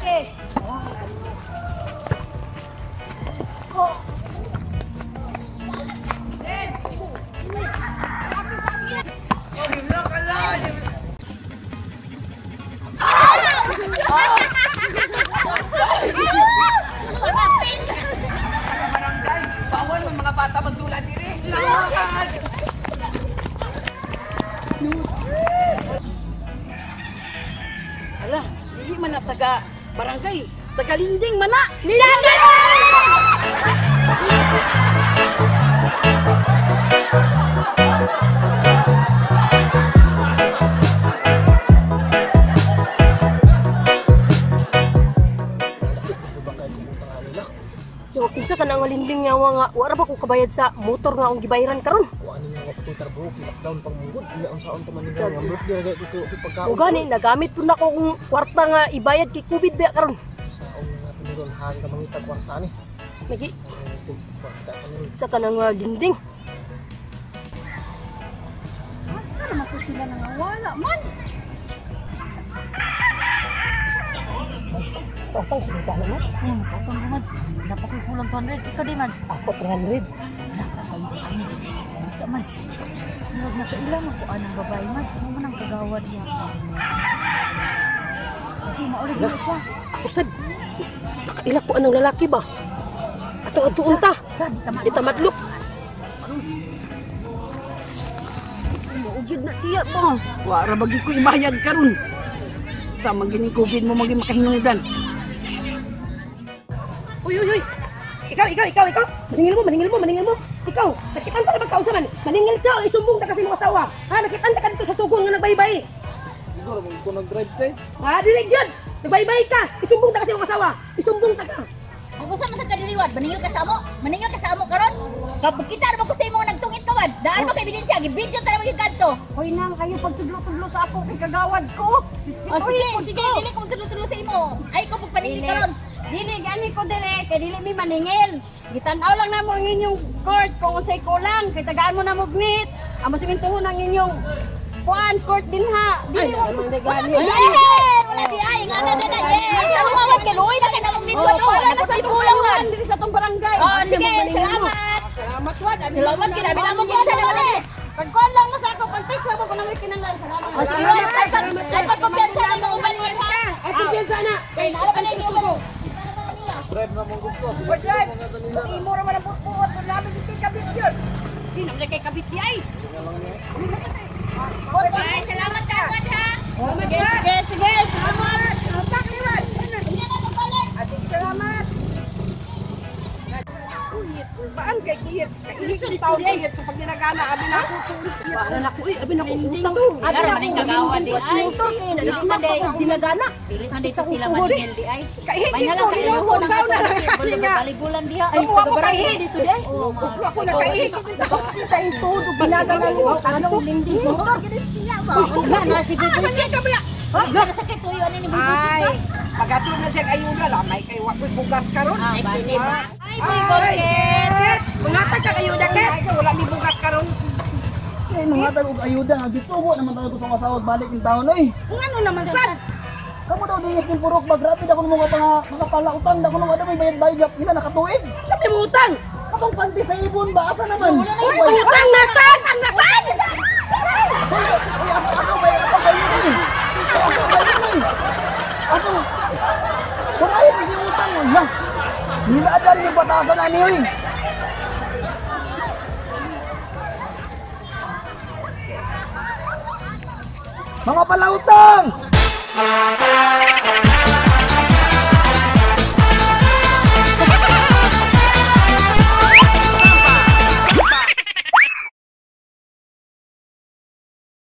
lalaki. Oh. Bawal ng mga bata magdula diri. Lawakan! Ala, dili man na taga barangay, taga linding man na. Yo, pinsa ka na nga linding nga nga wala ba ko kabayad sa motor nga akong gibayaran karon? Kung ano nga paputar bro, lockdown pang munggod. Hindi ang saon taman nila. Ang birthday lagay ko pagkaon. O gani, nagamit po na akong kwarta nga ibayad kay COVID ba karon? Saon nga tiniron, hangin ka mangita kwarta ni. Lagi, Kwarta ka nila. isa ka na nga linding. Asa naman ko sila nangawala man? Tapang sinita na mas. Nakatang ko mads. Dapat ko'y kulang 200. Ikaw di mads. Ako 300. Nakakalit kami. Bisa mads. Huwag na kailangan ko anang babae mads. Ano man ang kagawad niya? Okay, maulit na siya. Usad, nakailak ko anong lalaki ba? Ato-atoon ta. Di ta madlok. Maugid na tiya ba? Wara bagi ko imayag karon. Sa magining COVID mo maging makahinungdan. Uy! Ikaw! Maningil mo! Ikaw! Nakitaan ka na magkausaman. Maningil ka! Isumbong ta kasi mong asawa. Ha? Nakitaan ka dito sa sugong nga nagbaybay. Siguro, kung ito nag-drive tayo. Ha? Dilig yun! Nagbaybay ka! Isumbong ta kasi mong asawa. Isumbong ta ka! Kung gusto mo sa kadiliwad, maningil ka sa amo? Maningil ka sa amo karon? Kapag kita naman ko sa imo nagtungit ka wad. Daan mo kay ebidensya, gibidyo ta naman yung kanto. Hoy nang kayo pagtudlo-tudlo sa ako kay kagawad ko. O sige, dili ko magtulo-tulo sa imo. Ay ko pagpaningil karon. Dili gani ko dili kay dili mi maningil. Gitan-aw lang namo ang inyong court kung unsay kulang kay tagaan mo na mo gnit. Amo simintuhon ang inyong kuan court din ha. Dili mo Wala di ay nga na din ay. Ano mawag kay Luy na kay namong nitwan o. Wala na sa ibulang lang man. diri sa tong barangay. Oh, sige, salamat. Salamat wad. Salamat kinabi na mo kinsa naman eh. Pagkuan lang mo sa ako pantis lang mo kunang kinanglan. Salamat. Ay pagkumpiyansa na mo uban mo ha. Ay, kumpiyansa na! Kay naala pa na yung uban. Drive na munggod ko. Drive. Imo ra man ang buot mo labi dito kabit yun. Di na kay kabit di ay. Okay, salamat ka wad ha. Sige. Salamat. Utak ni wad. Hindi na magkalat. Ate salamat. Baan kay kiyet? Kaihig taon kiyet sa pagdinagana abi na ako tulis kiyet. Para na ko abi na ko utang. Abi na ko kagawa di ay. motor kay nagismat ko dinagana. Dili sa dito sila maningil di ay. Kaihig ko dito ko sauna na nga. Balibulan diha. Ay, taga-barangay dito di ay. Ako na kaihig. Taksita yung todo, binagana yung anong linding motor. Na si Bibi. Sakit ka bala. Sakit ko yun ni Bibi. Ay, pagkatulog na siya ayuda lang, may kay wakoy bugas karon. Ay, Bibi. Ay, boy, Ket. Mangata ka ayuda ket. Wala mi bugas karon. Kasi nung hatag og ayuda, gisubo naman tayo sa kasawag balik ng taon oy. Ngano naman sad? Kamu daw dingis ng purok, mag-rapid ako ng mga palautan, ako nung ano may bayad-bayad, ina nakatuig. Sabi mo utang. Katong panty sa ibon ba? Asa naman? Uy, utang nasan! Ang nasan! Uy, aso ba yun eh? Aso? Kumayad si utang mo, ya. Nila adari yung batasan na niyo eh. Mga palautang!